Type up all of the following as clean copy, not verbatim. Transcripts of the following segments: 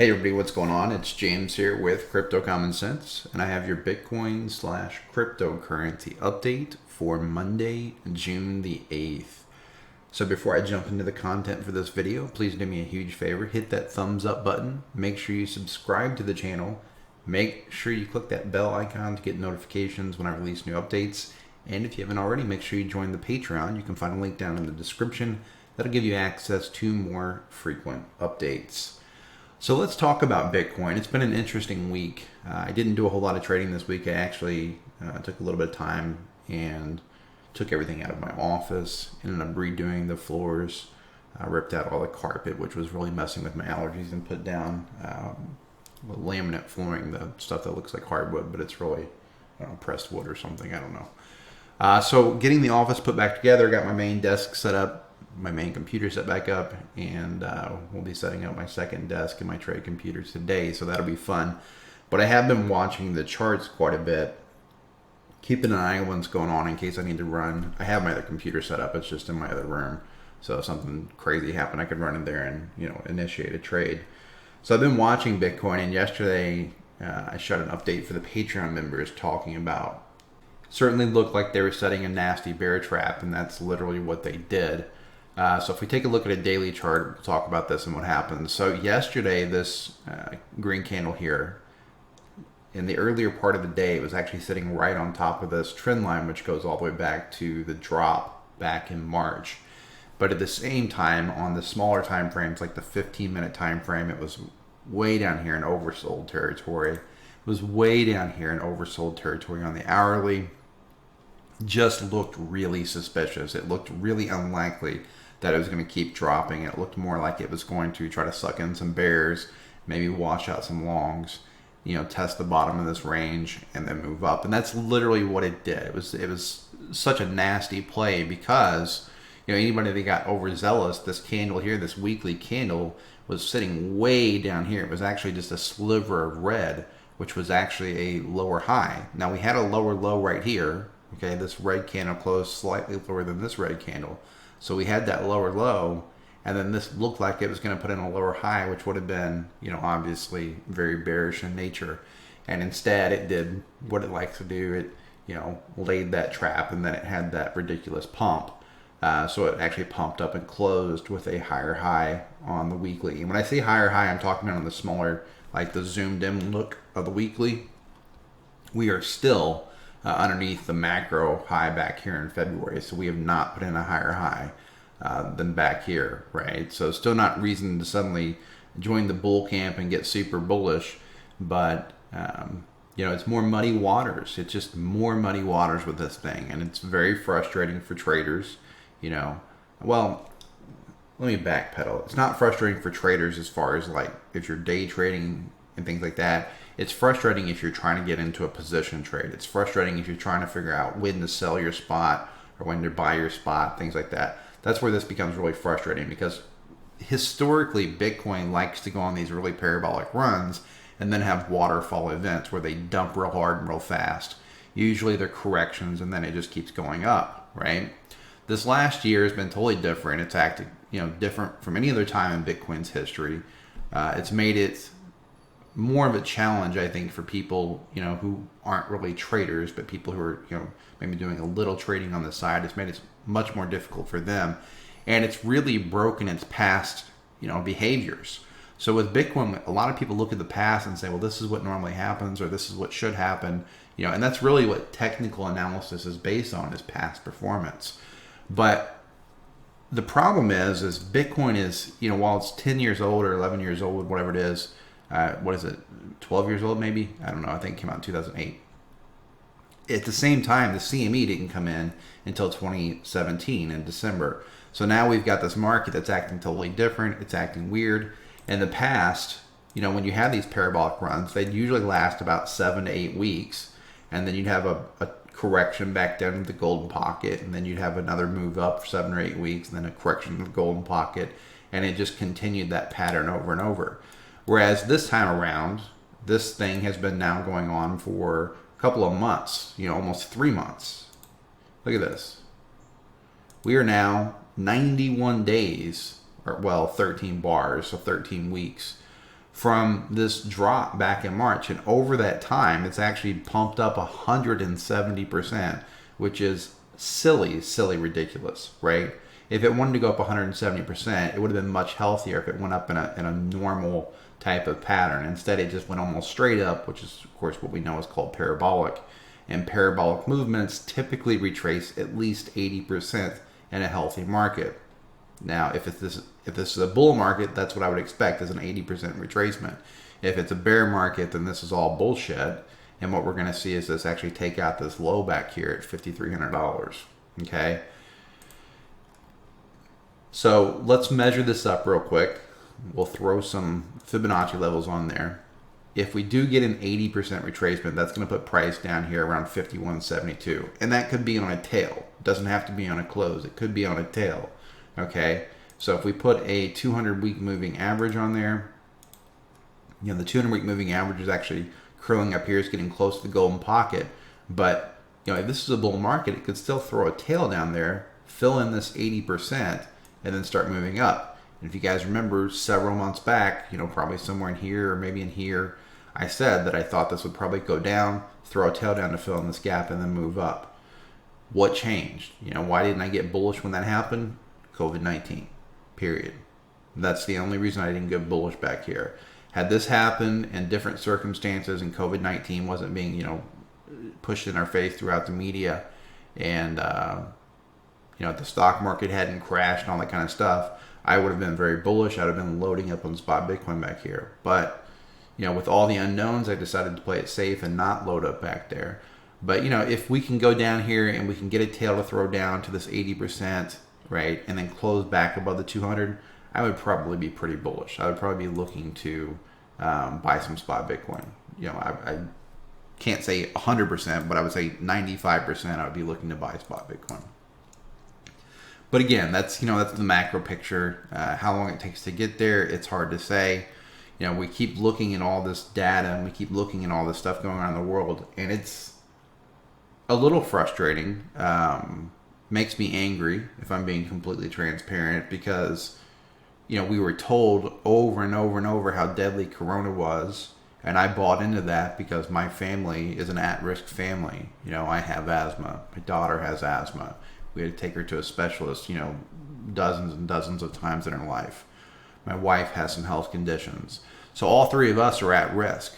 Hey everybody, what's going on? It's James here with Crypto Common Sense, and I have your Bitcoin slash cryptocurrency update for Monday, June the 8th. So before I jump into the content for this video, please do me a huge favor. Hit that thumbs up button. Make sure you subscribe to the channel. Make sure you click that bell icon to get notifications when I release new updates. And if you haven't already, make sure you join the Patron. You can find a link down in the description. That'll give you access to more frequent updates. So let's talk about Bitcoin. It's been an interesting week. I didn't do a whole lot of trading this week. I actually took a little bit of time and took everything out of my office, ended up redoing the floors, ripped out all the carpet, which was really messing with my allergies, and put down laminate flooring, the stuff that looks like hardwood, but it's really, I don't know, pressed wood or something. I don't know. So getting the office put back together, got my main desk set up, my main computer set back up, and we'll be setting up my second desk and my trade computer today, so that'll be fun. But I have been watching the charts quite a bit, keeping an eye on what's going on in case I need to run. I have my other computer set up, it's just in my other room, so if something crazy happened, I could run in there and initiate a trade. So I've been watching Bitcoin, and yesterday I shot an update for the Patreon members talking about, certainly looked like they were setting a nasty bear trap, and that's literally what they did. So if we take a look at a daily chart, we'll talk about this and what happens. So yesterday, this green candle here, in the earlier part of the day, it was actually sitting right on top of this trend line, which goes all the way back to the drop back in March. But at the same time, on the smaller time frames, like the 15-minute time frame, it was way down here in oversold territory. It was way down here in oversold territory on the hourly. Just looked really suspicious. It looked really unlikely that it was going to keep dropping. It looked more like it was going to try to suck in some bears, maybe wash out some longs, test the bottom of this range and then move up. And that's literally what it did. It was such a nasty play because anybody that got overzealous, this candle here, this weekly candle, was sitting way down here. It was actually just a sliver of red, which was actually a lower high. Now we had a lower low right here. Okay, this red candle closed slightly lower than this red candle. So we had that lower low, and then this looked like it was going to put in a lower high, which would have been, obviously very bearish in nature. And instead, it did what it likes to do. It, laid that trap, and then it had that ridiculous pump. So it actually pumped up and closed with a higher high on the weekly. And when I say higher high, I'm talking about on the smaller, like the zoomed in look of the weekly. We are still underneath the macro high back here in February. So we have not put in a higher high than back here, right? So still not reason to suddenly join the bull camp and get super bullish, but it's more muddy waters. It's just more muddy waters with this thing, and it's very frustrating for traders. Well, let me backpedal. It's not frustrating for traders as far as like if you're day trading and things like that. It's frustrating if you're trying to get into a position trade. It's frustrating if you're trying to figure out when to sell your spot or when to buy your spot, things like that. That's where this becomes really frustrating because historically Bitcoin likes to go on these really parabolic runs and then have waterfall events where they dump real hard and real fast. Usually they're corrections and then it just keeps going up, right? This last year has been totally different. It's acted, different from any other time in Bitcoin's history. It's made it more of a challenge, I think, for people, who aren't really traders, but people who are, maybe doing a little trading on the side. It's made it much more difficult for them. And it's really broken its past, behaviors. So with Bitcoin, a lot of people look at the past and say, well, this is what normally happens, or this is what should happen, and that's really what technical analysis is based on, is past performance. But the problem is Bitcoin is, while it's 10 years old or 11 years old, whatever it is, what is it, 12 years old maybe? I don't know. I think it came out in 2008. At the same time, the CME didn't come in until 2017 in December. So now we've got this market that's acting totally different. It's acting weird. In the past, when you had these parabolic runs, they'd usually last about 7 to 8 weeks. And then you'd have a correction back down to the golden pocket. And then you'd have another move up for 7 or 8 weeks. And then a correction to the golden pocket. And it just continued that pattern over and over. Whereas this time around, this thing has been now going on for a couple of months, almost 3 months. Look at this. We are now 91 days, or 13 bars, so 13 weeks from this drop back in March. And over that time, it's actually pumped up 170%, which is silly ridiculous, right? If it wanted to go up 170%, it would have been much healthier if it went up in a normal type of pattern. Instead, it just went almost straight up, which is, of course, what we know is called parabolic. And parabolic movements typically retrace at least 80% in a healthy market. Now, if this is a bull market, that's what I would expect, is an 80% retracement. If it's a bear market, then this is all bullshit. And what we're going to see is this actually take out this low back here at $5,300. Okay? So let's measure this up real quick. We'll throw some Fibonacci levels on there. If we do get an 80% retracement, that's going to put price down here around 51.72. And that could be on a tail. It doesn't have to be on a close. It could be on a tail. Okay? So if we put a 200-week moving average on there, you know, the 200-week moving average is actually curling up here. It's getting close to the golden pocket. But, you know, if this is a bull market, it could still throw a tail down there, fill in this 80%, and then start moving up. And if you guys remember several months back, you know, probably somewhere in here or maybe in here, I said that I thought this would probably go down, throw a tail down to fill in this gap, and then move up. What changed? You know, why didn't I get bullish when that happened? COVID-19, period. That's the only reason I didn't get bullish back here. Had this happened in different circumstances and COVID-19 wasn't being, you know, pushed in our face throughout the media, and, you know, the stock market hadn't crashed and all that kind of stuff, I would have been very bullish. I'd have been loading up on spot Bitcoin back here. But, you know, with all the unknowns, I decided to play it safe and not load up back there. But, you know, if we can go down here and we can get a tail to throw down to this 80%, right, and then close back above the 200, I would probably be pretty bullish. I would probably be looking to buy some spot Bitcoin. You know, I can't say 100%, but I would say 95% I would be looking to buy spot Bitcoin. But again, that's, you know, that's the macro picture. How long it takes to get there, it's hard to say. You know, we keep looking at all this data and we keep looking at all this stuff going on in the world, and it's a little frustrating. Makes me angry, if I'm being completely transparent, because, you know, we were told over and over and over how deadly Corona was, and I bought into that because my family is an at-risk family. You know, I have asthma. My daughter has asthma. We had to take her to a specialist, you know, dozens and dozens of times in her life. My wife has some health conditions. So all three of us are at risk.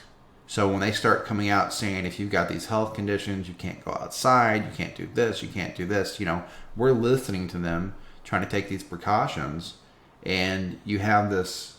So when they start coming out saying, if you've got these health conditions, you can't go outside, you can't do this, you can't do this, you know, we're listening to them, trying to take these precautions. And you have this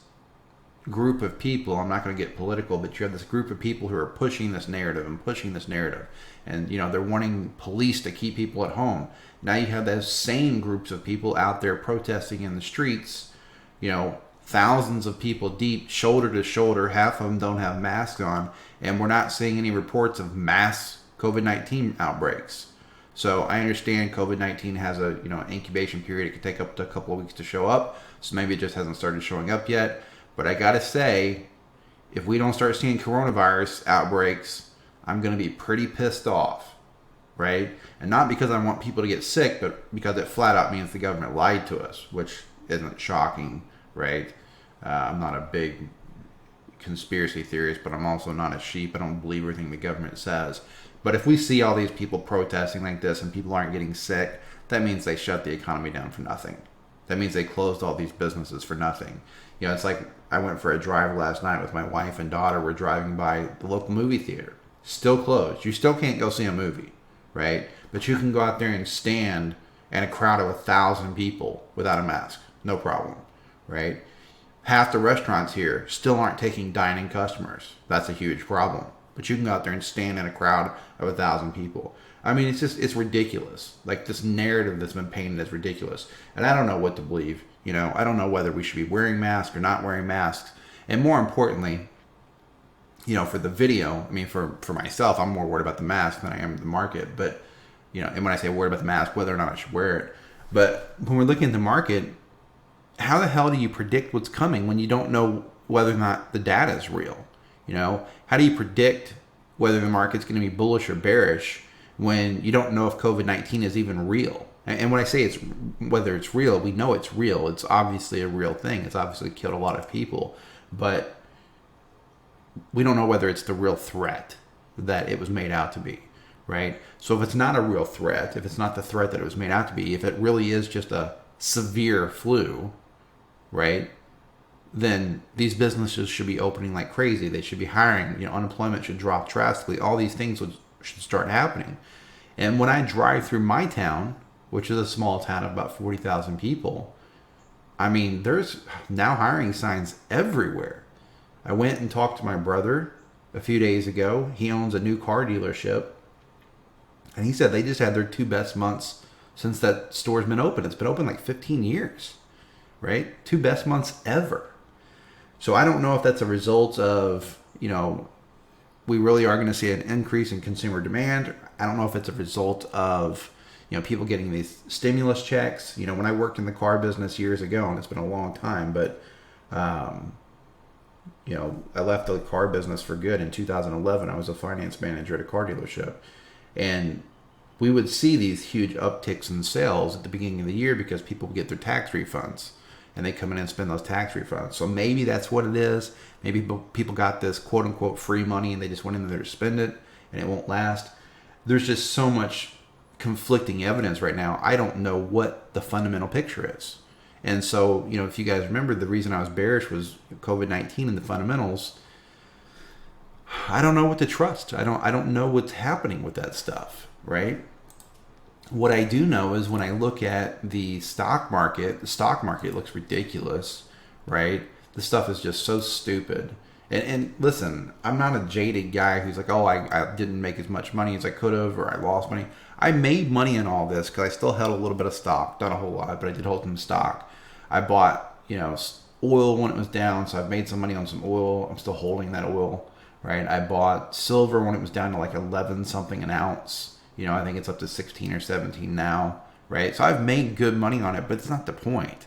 group of people, I'm not going to get political, but you have this group of people who are pushing this narrative and pushing this narrative. And, you know, they're wanting police to keep people at home. Now you have those same groups of people out there protesting in the streets, you know, thousands of people deep, shoulder to shoulder. Half of them don't have masks on, and we're not seeing any reports of mass COVID-19 outbreaks. So I understand COVID-19 has a, you know, incubation period. It could take up to a couple of weeks to show up. So maybe it just hasn't started showing up yet. But I gotta say, if we don't start seeing coronavirus outbreaks, I'm gonna be pretty pissed off, right? And not because I want people to get sick, but because it flat out means the government lied to us, which isn't shocking, right? I'm not a big conspiracy theorist, but I'm also not a sheep. I don't believe everything the government says. But if we see all these people protesting like this and people aren't getting sick, that means they shut the economy down for nothing. That means they closed all these businesses for nothing. You know, it's like I went for a drive last night with my wife and daughter. We're driving by the local movie theater. Still closed. You still can't go see a movie, right? But you can go out there and stand in a crowd of 1,000 people without a mask. No problem, right? Half the restaurants here still aren't taking dine-in customers. That's a huge problem. But you can go out there and stand in a crowd of 1,000 people. I mean, it's ridiculous. Like, this narrative that's been painted is ridiculous. And I don't know what to believe. You know, I don't know whether we should be wearing masks or not wearing masks. And more importantly, you know, for the video, I mean, for myself, I'm more worried about the mask than I am the market. But, you know, and when I say worried about the mask, whether or not I should wear it. But when we're looking at the market, how the hell do you predict what's coming when you don't know whether or not the data is real? You know, how do you predict whether the market's going to be bullish or bearish when you don't know if COVID-19 is even real? And when I say it's whether it's real, we know it's real. It's obviously a real thing. It's obviously killed a lot of people. But, we don't know whether it's the real threat that it was made out to be, right? So if it's not a real threat, if it's not the threat that it was made out to be, if it really is just a severe flu, right, then these businesses should be opening like crazy. They should be hiring. Unemployment should drop drastically. All these things should start happening. And when I drive through my town, which is a small town of about 40,000 people, I mean, there's now hiring signs everywhere. I went and talked to my brother a few days ago. He owns a new car dealership. And he said they just had their 2 best months since that store's been open. It's been open like 15 years, right? 2 best months ever. So I don't know if that's a result of, we really are going to see an increase in consumer demand. I don't know if it's a result of, people getting these stimulus checks. When I worked in the car business years ago, and it's been a long time, but, I left the car business for good in 2011. I was a finance manager at a car dealership. And we would see these huge upticks in sales at the beginning of the year because people would get their tax refunds. And they come in and spend those tax refunds. So maybe that's what it is. Maybe people got this quote unquote free money and they just went in there to spend it and it won't last. There's just so much conflicting evidence right now. I don't know what the fundamental picture is. And so, if you guys remember, the reason I was bearish was COVID-19 and the fundamentals. I don't know what to trust. I don't know what's happening with that stuff, right? What I do know is when I look at the stock market looks ridiculous, right? The stuff is just so stupid. And listen, I'm not a jaded guy who's like, oh, I didn't make as much money as I could have, or I lost money. I made money in all this because I still held a little bit of stock. Not a whole lot, but I did hold some stock. I bought, oil when it was down, so I've made some money on some oil. I'm still holding that oil, right? I bought silver when it was down to like 11 something an ounce. I think it's up to 16 or 17 now, right? So I've made good money on it, but it's not the point.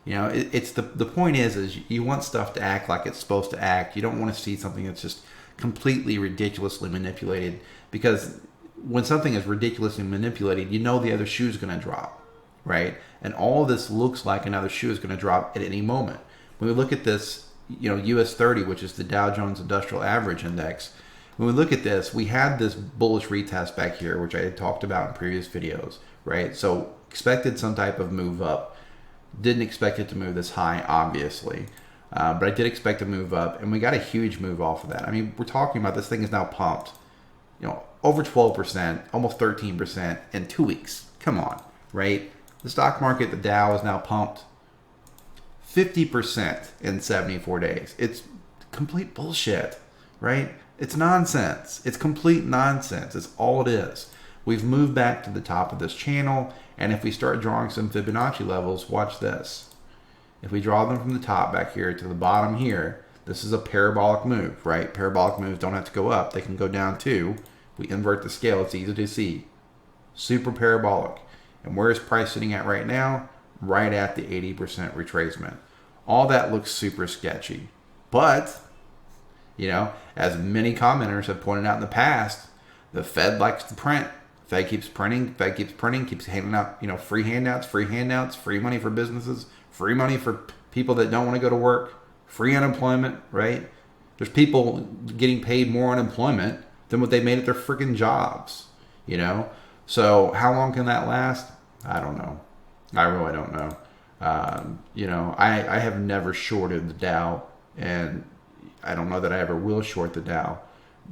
It's the point is you want stuff to act like it's supposed to act. You don't want to see something that's just completely ridiculously manipulated, because when something is ridiculously manipulated, the other shoe is going to drop, right? And all of this looks like another shoe is going to drop at any moment. When we look at this, US 30, which is the Dow Jones Industrial Average Index, when we look at this, we had this bullish retest back here, which I had talked about in previous videos, right? So expected some type of move up. Didn't expect it to move this high, obviously. But I did expect a move up, and we got a huge move off of that. I mean, we're talking about this thing is now pumped, over 12%, almost 13% in 2 weeks. Come on, right? The stock market, the Dow, is now pumped 50% in 74 days. It's complete bullshit, right? It's nonsense. It's complete nonsense. It's all it is. We've moved back to the top of this channel, and if we start drawing some Fibonacci levels, watch this. If we draw them from the top back here to the bottom here, this is a parabolic move, right? Parabolic moves don't have to go up. They can go down too. We invert the scale. It's easy to see. Super parabolic. And where is price sitting at right now? Right at the 80% retracement. All that looks super sketchy. But as many commenters have pointed out in the past, the Fed likes to print. Fed keeps printing, keeps handing out, free handouts, free money for businesses, free money for people that don't want to go to work, free unemployment, right? There's people getting paid more unemployment than what they made at their freaking jobs, So how long can that last? I don't know. I really don't know. I have never shorted the Dow, and I don't know that I ever will short the Dow,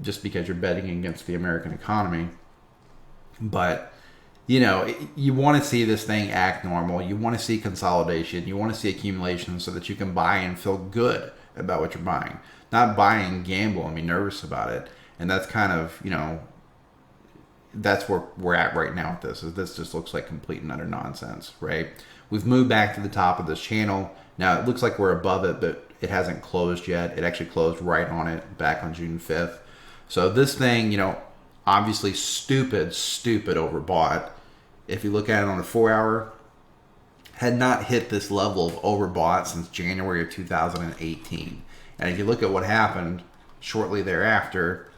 just because you're betting against the American economy. But, you want to see this thing act normal. You want to see consolidation. You want to see accumulation so that you can buy and feel good about what you're buying. Not buy and gamble and be nervous about it. And that's kind of, that's where we're at right now with this. Is this just looks like complete and utter nonsense, right? We've moved back to the top of this channel. Now, it looks like we're above it, but it hasn't closed yet. It actually closed right on it back on June 5th. So this thing, obviously stupid overbought. If you look at it on a 4-hour, had not hit this level of overbought since January of 2018. And if you look at what happened shortly thereafter,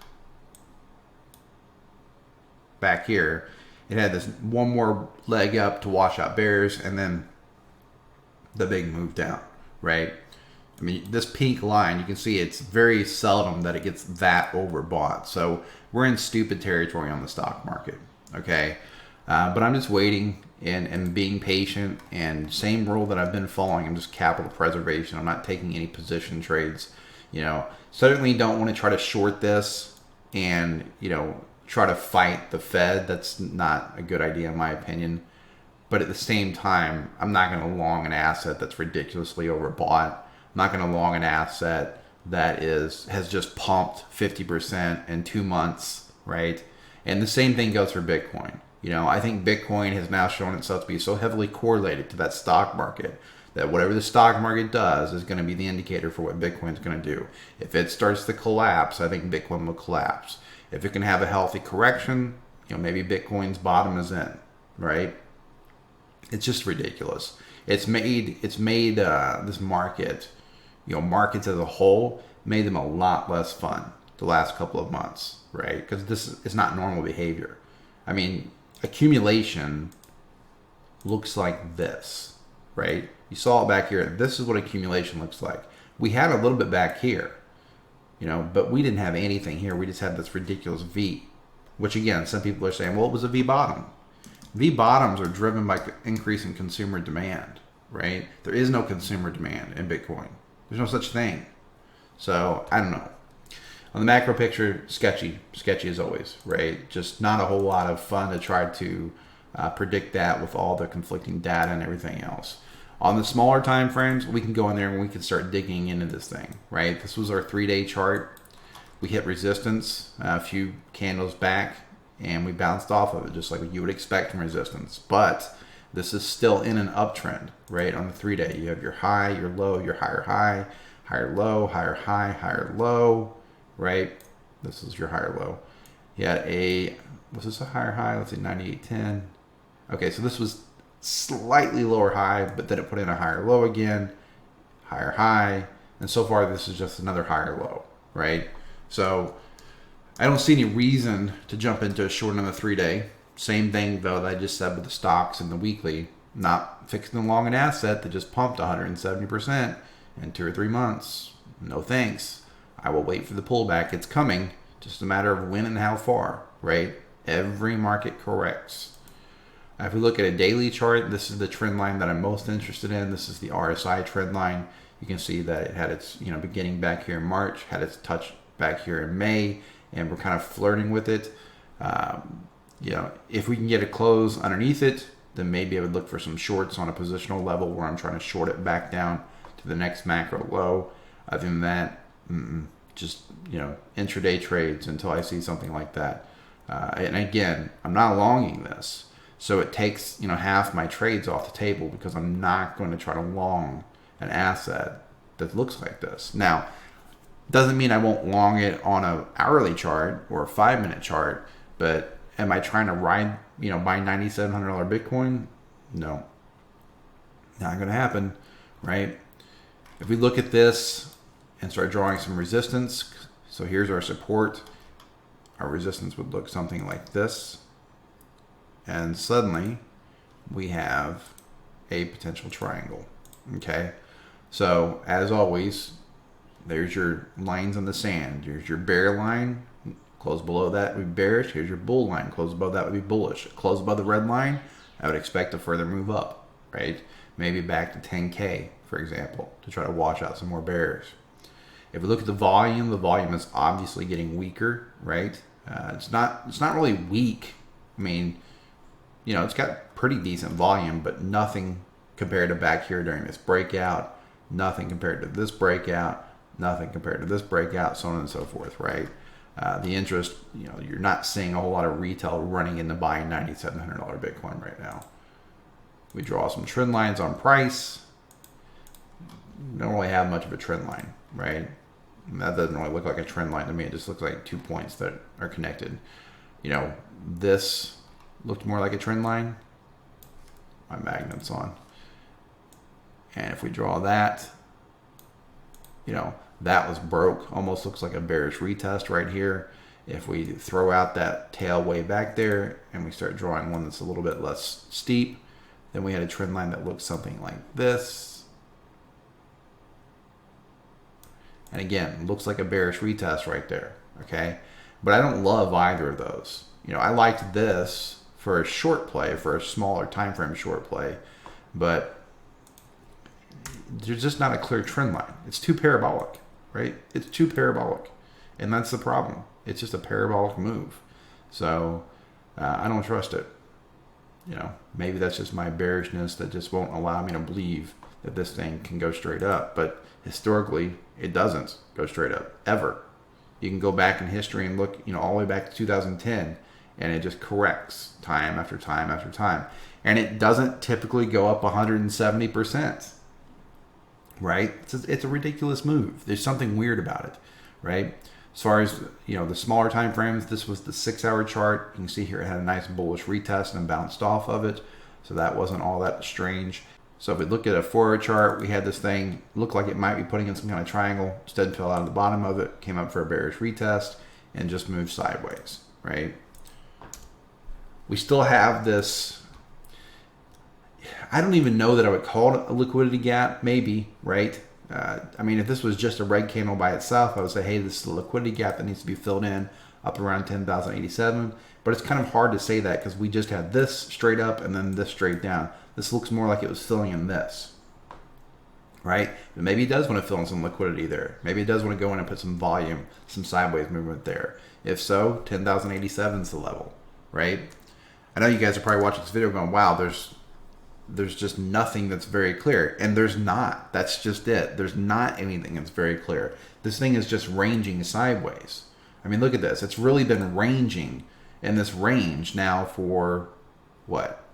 back here, it had this one more leg up to wash out bears, and then the big move down, right? I mean, this pink line, you can see it's very seldom that it gets that overbought. So we're in stupid territory on the stock market, okay? But I'm just waiting and being patient, and same rule that I've been following. I'm just capital preservation. I'm not taking any position trades. Certainly don't want to try to short this and, try to fight the Fed. That's not a good idea in my opinion. But at the same time, I'm not going to long an asset that's ridiculously overbought. I'm not going to long an asset that has just pumped 50% in 2 months, right? And the same thing goes for Bitcoin. I think Bitcoin has now shown itself to be so heavily correlated to that stock market that whatever the stock market does is going to be the indicator for what Bitcoin's going to do. If it starts to collapse, I think Bitcoin will collapse. If it can have a healthy correction, maybe Bitcoin's bottom is in, right? It's just ridiculous. It's made this market, markets as a whole, made them a lot less fun the last couple of months, right? Because this is not normal behavior. I mean, accumulation looks like this, right? You saw it back here. This is what accumulation looks like. We had a little bit back here, but we didn't have anything here. We just had this ridiculous V, which again, some people are saying, well, it was a V bottom. V bottoms are driven by increase in consumer demand, right? There is no consumer demand in Bitcoin. There's no such thing. So I don't know. On the macro picture, sketchy as always, right? Just not a whole lot of fun to try to predict that with all the conflicting data and everything else. On the smaller time frames, we can go in there and we can start digging into this thing, right? This was our 3-day chart. We hit resistance a few candles back, and we bounced off of it just like you would expect from resistance. But this is still in an uptrend, right? On the 3-day, you have your high, your low, your higher low, higher high, higher low, right? This is your higher low. You had was this a higher high? Let's see, 98.10. Okay, so this was slightly lower high, but then it put in a higher low again, higher high, and so far this is just another higher low, right? So I don't see any reason to jump into a short on the 3-day. Same thing though that I just said with the stocks and the weekly. Not fixing long an asset that just pumped 170% in 2 or 3 months. No thanks. I will wait for the pullback. It's coming. Just a matter of when and how far, right? Every market corrects. If we look at a daily chart, this is the trend line that I'm most interested in. This is the RSI trend line. You can see that it had its beginning back here in March, had its touch back here in May, and we're kind of flirting with it. If we can get a close underneath it, then maybe I would look for some shorts on a positional level where I'm trying to short it back down to the next macro low. Other than that, just intraday trades until I see something like that. And again, I'm not longing this. So it takes, half my trades off the table because I'm not going to try to long an asset that looks like this. Now, doesn't mean I won't long it on an hourly chart or a 5-minute chart, but am I trying to ride, buy $9,700 Bitcoin? No, not going to happen, right? If we look at this and start drawing some resistance, so here's our support. Our resistance would look something like this. And suddenly we have a potential triangle. Okay. So as always, there's your lines in the sand. Here's your bear line. Close below that would be bearish. Here's your bull line. Close above that would be bullish. Close above the red line, I would expect a further move up, right? Maybe back to 10K, for example, to try to wash out some more bears. If we look at the volume is obviously getting weaker, right? It's not really weak. I mean, it's got pretty decent volume, but nothing compared to back here during this breakout, nothing compared to this breakout, nothing compared to this breakout, so on and so forth, right? The interest, you're not seeing a whole lot of retail running into buying $9,700 Bitcoin right now. We draw some trend lines on price. Don't really have much of a trend line, right? That doesn't really look like a trend line to me. It just looks like 2 points that are connected. This looked more like a trend line. My magnet's on. And if we draw that, that was broke. Almost looks like a bearish retest right here. If we throw out that tail way back there and we start drawing one that's a little bit less steep, then we had a trend line that looks something like this. And again, looks like a bearish retest right there, okay? But I don't love either of those. I liked this for a short play, for a smaller time frame short play, but there's just not a clear trend line. It's too parabolic, right? It's too parabolic, and that's the problem. It's just a parabolic move. So I don't trust it. Maybe that's just my bearishness that just won't allow me to believe that this thing can go straight up. But historically, it doesn't go straight up, ever. You can go back in history and look, all the way back to 2010, and it just corrects time after time after time. And it doesn't typically go up 170%, right? It's a ridiculous move. There's something weird about it, right? As far as, the smaller time frames, this was the 6-hour chart. You can see here it had a nice bullish retest and bounced off of it. So that wasn't all that strange. So if we look at a 4-hour chart, we had this thing look like it might be putting in some kind of triangle. Instead fell out of the bottom of it, came up for a bearish retest, and just moved sideways, right? We still have this, I don't even know that I would call it a liquidity gap, maybe, right? If this was just a red candle by itself, I would say, hey, this is a liquidity gap that needs to be filled in up around 10,087. But it's kind of hard to say that because we just had this straight up and then this straight down. This looks more like it was filling in this, right? But maybe it does want to fill in some liquidity there. Maybe it does want to go in and put some volume, some sideways movement there. If so, 10,087 is the level, right? I know you guys are probably watching this video going, wow, there's just nothing that's very clear. And there's not. That's just it. There's not anything that's very clear. This thing is just ranging sideways. Look at this. It's really been ranging in this range now for, what,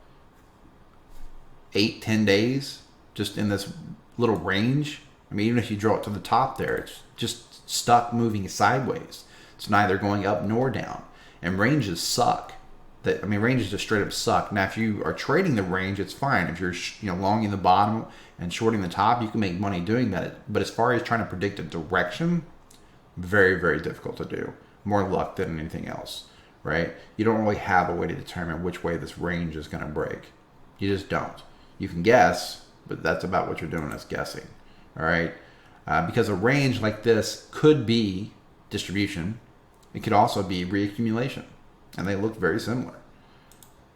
8-10 days? Just in this little range? Even if you draw it to the top there, it's just stuck moving sideways. It's neither going up nor down. And ranges suck. Ranges just straight up suck. Now, if you are trading the range, it's fine. If you're longing the bottom and shorting the top, you can make money doing that. But as far as trying to predict a direction, very, very difficult to do. More luck than anything else, right? You don't really have a way to determine which way this range is going to break. You just don't. You can guess, but that's about what you're doing is guessing, all right? Because a range like this could be distribution. It could also be reaccumulation. And they look very similar.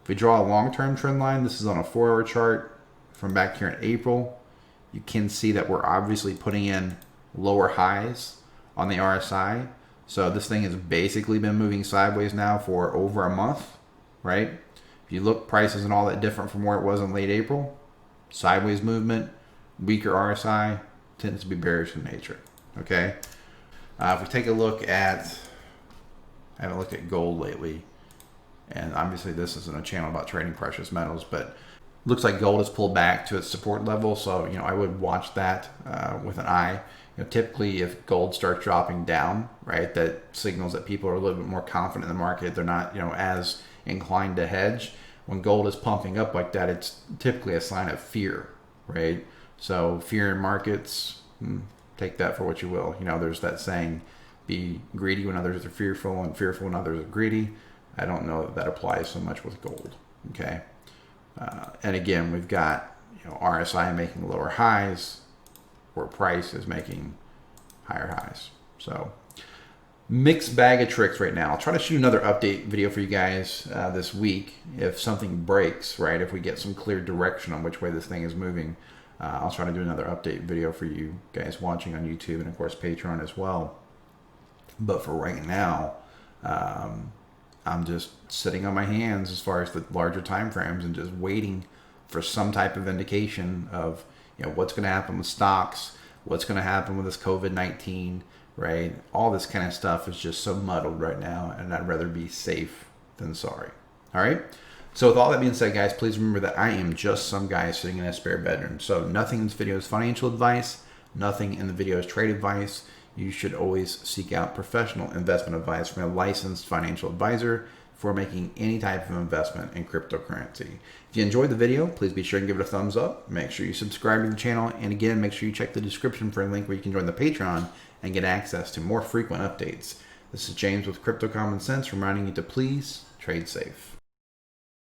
If we draw a long-term trend line, this is on a 4-hour chart from back here in April. You can see that we're obviously putting in lower highs on the RSI. So this thing has basically been moving sideways now for over a month, right? If you look, price isn't all that different from where it was in late April. Sideways movement, weaker RSI, tends to be bearish in nature, okay? If we take a look at, I haven't looked at gold lately, and obviously this isn't a channel about trading precious metals, but looks like gold has pulled back to its support level, so I would watch that with an eye. Typically, if gold starts dropping down, right, that signals that people are a little bit more confident in the market. They're not, as inclined to hedge. When gold is pumping up like that, it's typically a sign of fear, right? So fear in markets, take that for what you will. There's that saying, be greedy when others are fearful and fearful when others are greedy. I don't know that applies so much with gold, okay? And again, we've got RSI making lower highs, where price is making higher highs. So mixed bag of tricks right now. I'll try to shoot another update video for you guys this week if something breaks, right? If we get some clear direction on which way this thing is moving, I'll try to do another update video for you guys watching on YouTube and of course Patron as well. But for right now, I'm just sitting on my hands as far as the larger time frames and just waiting for some type of indication of what's going to happen with stocks, what's going to happen with this COVID-19, right? All this kind of stuff is just so muddled right now, and I'd rather be safe than sorry. All right? So with all that being said, guys, please remember that I am just some guy sitting in a spare bedroom. So nothing in this video is financial advice. Nothing in the video is trade advice. You should always seek out professional investment advice from a licensed financial advisor for making any type of investment in cryptocurrency. If you enjoyed the video, please be sure and give it a thumbs up. Make sure you subscribe to the channel. And again, make sure you check the description for a link where you can join the Patreon and get access to more frequent updates. This is James with Crypto Common Sense reminding you to please trade safe.